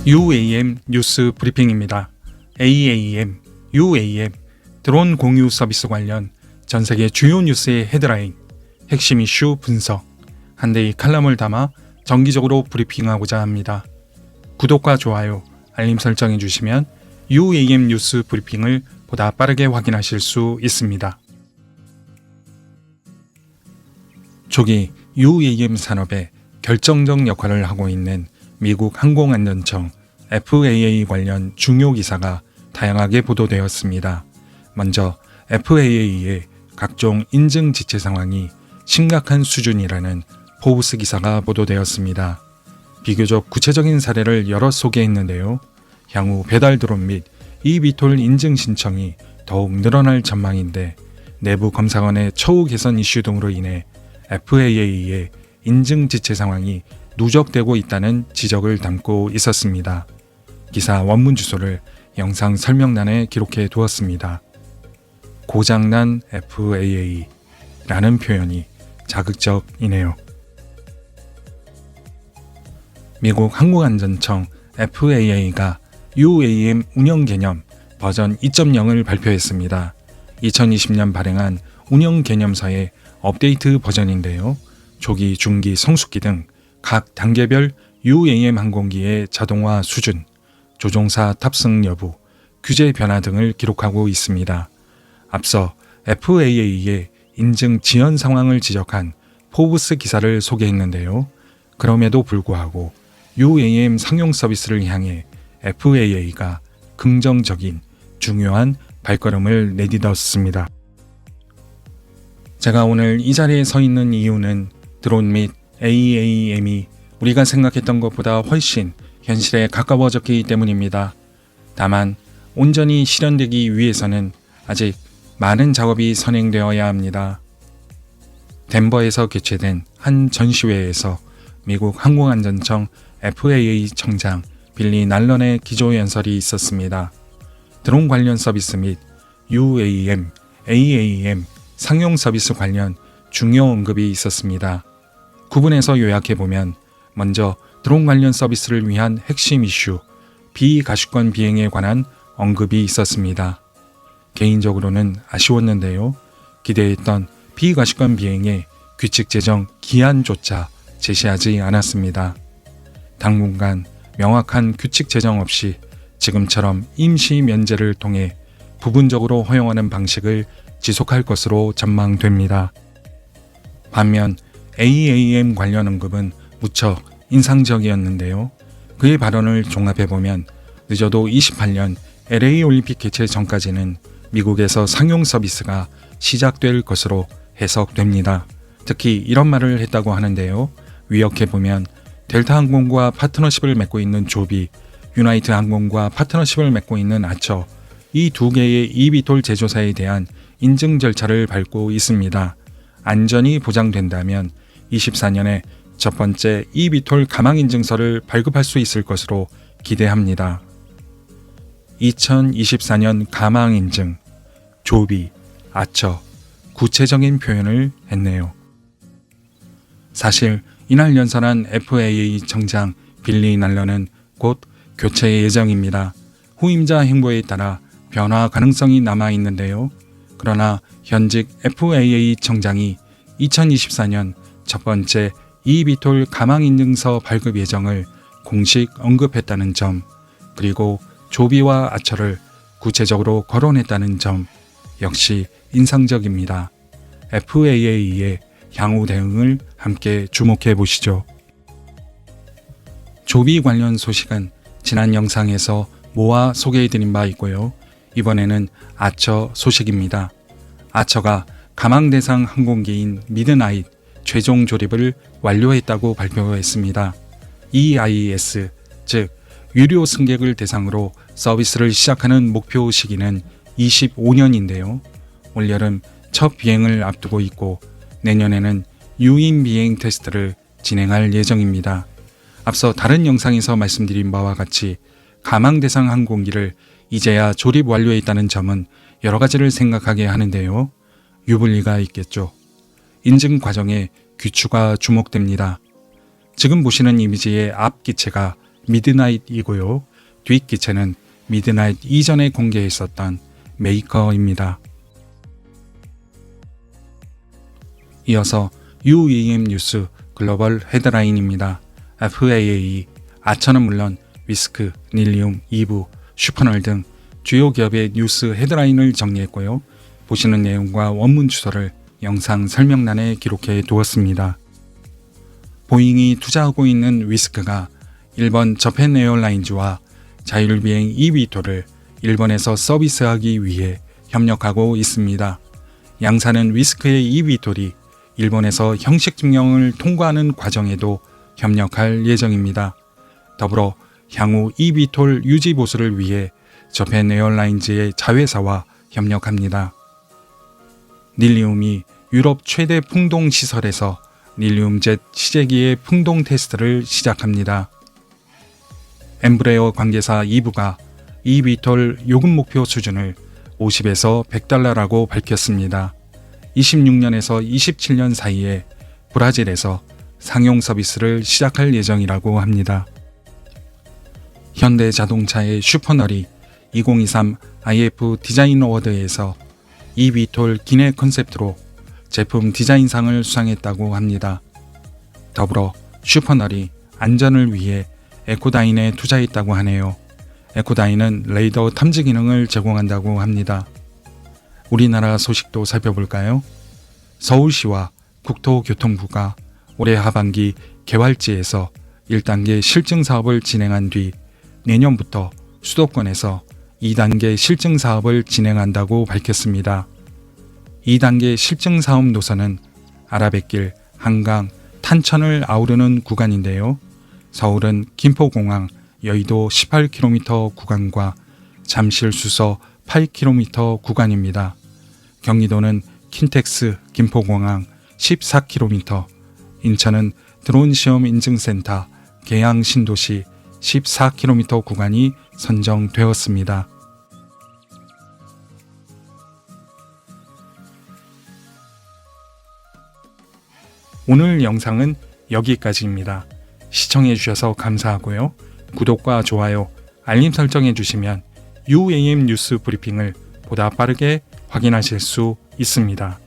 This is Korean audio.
UAM 뉴스 브리핑입니다. AAM, UAM, 드론 공유 서비스 관련 전세계 주요 뉴스의 헤드라인, 핵심 이슈 분석, 한 대의 칼럼을 담아 정기적으로 브리핑하고자 합니다. 구독과 좋아요, 알림 설정해 주시면 UAM 뉴스 브리핑을 보다 빠르게 확인하실 수 있습니다. 초기 UAM 산업에 결정적 역할을 하고 있는 미국 항공안전청 FAA 관련 중요 기사가 다양하게 보도되었습니다. 먼저 FAA의 각종 인증 지체 상황이 심각한 수준이라는 포브스 기사가 보도되었습니다. 비교적 구체적인 사례를 여러 소개했는데요. 향후 배달 드론 및 eVTOL 인증 신청이 더욱 늘어날 전망인데 내부 검사관의 처우 개선 이슈 등으로 인해 FAA의 인증 지체 상황이 누적되고 있다는 지적을 담고 있었습니다. 기사 원문 주소를 영상 설명란에 기록해 두었습니다. 고장난 FAA라는 표현이 자극적이네요. 미국 항공안전청 FAA가 UAM 운영 개념 버전 2.0을 발표했습니다. 2020년 발행한 운영 개념서의 업데이트 버전인데요. 조기, 중기, 성숙기 등 각 단계별 UAM 항공기의 자동화 수준, 조종사 탑승 여부, 규제 변화 등을 기록하고 있습니다. 앞서 FAA의 인증 지연 상황을 지적한 포브스 기사를 소개했는데요. 그럼에도 불구하고 UAM 상용 서비스를 향해 FAA가 긍정적인 중요한 발걸음을 내딛었습니다. 제가 오늘 이 자리에 서 있는 이유는 드론 및 AAM이 우리가 생각했던 것보다 훨씬 현실에 가까워졌기 때문입니다. 다만 온전히 실현되기 위해서는 아직 많은 작업이 선행되어야 합니다. 덴버에서 개최된 한 전시회에서 미국 항공안전청 FAA 청장 빌리 날런의 기조연설이 있었습니다. 드론 관련 서비스 및 UAM, AAM 상용 서비스 관련 중요 언급이 있었습니다. 구분해서 요약해보면 먼저 드론 관련 서비스를 위한 핵심 이슈, 비가시권 비행에 관한 언급이 있었습니다. 개인적으로는 아쉬웠는데요. 기대했던 비가시권 비행의 규칙 제정 기한조차 제시하지 않았습니다. 당분간 명확한 규칙 제정 없이 지금처럼 임시 면제를 통해 부분적으로 허용하는 방식을 지속할 것으로 전망됩니다. 반면 AAM 관련 언급은 무척 인상적이었는데요. 그의 발언을 종합해보면 늦어도 28년 LA 올림픽 개최 전까지는 미국에서 상용 서비스가 시작될 것으로 해석됩니다. 특히 이런 말을 했다고 하는데요. 위역해보면 델타 항공과 파트너십을 맺고 있는 조비, 유나이트 항공과 파트너십을 맺고 있는 아처, 이 두 개의 eVTOL 제조사에 대한 인증 절차를 밟고 있습니다. 안전이 보장된다면 24년에 첫 번째 eVTOL 가망 인증서를 발급할 수 있을 것으로 기대합니다. 2024년 가망 인증, 조비, 아처, 구체적인 표현을 했네요. 사실 이날 연설한 FAA 청장 빌리 날런은 곧 교체 예정입니다. 후임자 행보에 따라 변화 가능성이 남아 있는데요. 그러나 현직 FAA 청장이 2024년 첫 번째 eVTOL 가망 인증서 발급 예정을 공식 언급했다는 점, 그리고 조비와 아처를 구체적으로 거론했다는 점 역시 인상적입니다. FAA의 향후 대응을 함께 주목해 보시죠. 조비 관련 소식은 지난 영상에서 모아 소개해드린 바 있고요. 이번에는 아처 소식입니다. 아처가 가망 대상 항공기인 미드나잇 최종 조립을 완료했다고 발표했습니다. EIS, 즉 유료 승객을 대상으로 서비스를 시작하는 목표 시기는 25년인데요. 올여름 첫 비행을 앞두고 있고 내년에는 유인 비행 테스트를 진행할 예정입니다. 앞서 다른 영상에서 말씀드린 바와 같이 가망 대상 항공기를 이제야 조립 완료했다는 점은 여러 가지를 생각하게 하는데요. 유불리가 있겠죠. 인증 과정에 귀추가 주목됩니다. 지금 보시는 이미지의 앞 기체가 미드나잇이고요. 뒷기체는 미드나잇 이전에 공개했었던 메이커입니다. 이어서 UAM 뉴스 글로벌 헤드라인입니다. FAA, 아처는 물론 위스크, 닐리움, 이브, 슈퍼널 등 주요 기업의 뉴스 헤드라인을 정리했고요. 보시는 내용과 원문 주소를 영상 설명란에 기록해 두었습니다. 보잉이 투자하고 있는 위스크가 일본 저펜 에어라인즈와 자율비행 eVTOL을 일본에서 서비스하기 위해 협력하고 있습니다. 양사는 위스크의 eVTOL이 일본에서 형식 증명을 통과하는 과정에도 협력할 예정입니다. 더불어 향후 eVTOL 유지 보수를 위해 저펜 에어라인즈의 자회사와 협력합니다. 닐리움이 유럽 최대 풍동 시설에서 닐리움젯 시제기의 풍동 테스트를 시작합니다. 엠브레어 관계사 이브가 eVTOL 요금 목표 수준을 50에서 100달러라고 밝혔습니다. 26년에서 27년 사이에 브라질에서 상용 서비스를 시작할 예정이라고 합니다. 현대자동차의 슈퍼널이 2023 IF 디자인 어워드에서 eVTOL 기내 컨셉트로 제품 디자인상을 수상했다고 합니다. 더불어 슈퍼널이 안전을 위해 에코다인에 투자했다고 하네요. 에코다인은 레이더 탐지 기능을 제공한다고 합니다. 우리나라 소식도 살펴볼까요? 서울시와 국토교통부가 올해 하반기 개활지에서 1단계 실증 사업을 진행한 뒤 내년부터 수도권에서 2단계 실증 사업을 진행한다고 밝혔습니다. 2단계 실증 사업 노선은 아라뱃길, 한강, 탄천을 아우르는 구간인데요. 서울은 김포공항, 여의도 18km 구간과 잠실수서 8km 구간입니다. 경기도는 킨텍스, 김포공항 14km, 인천은 드론 시험 인증센터, 계양 신도시 14km 구간이 선정되었습니다. 오늘 영상은 여기까지입니다. 시청해주셔서 감사하고요. 구독과 좋아요, 알림 설정해주시면 UAM 뉴스 브리핑을 보다 빠르게 확인하실 수 있습니다.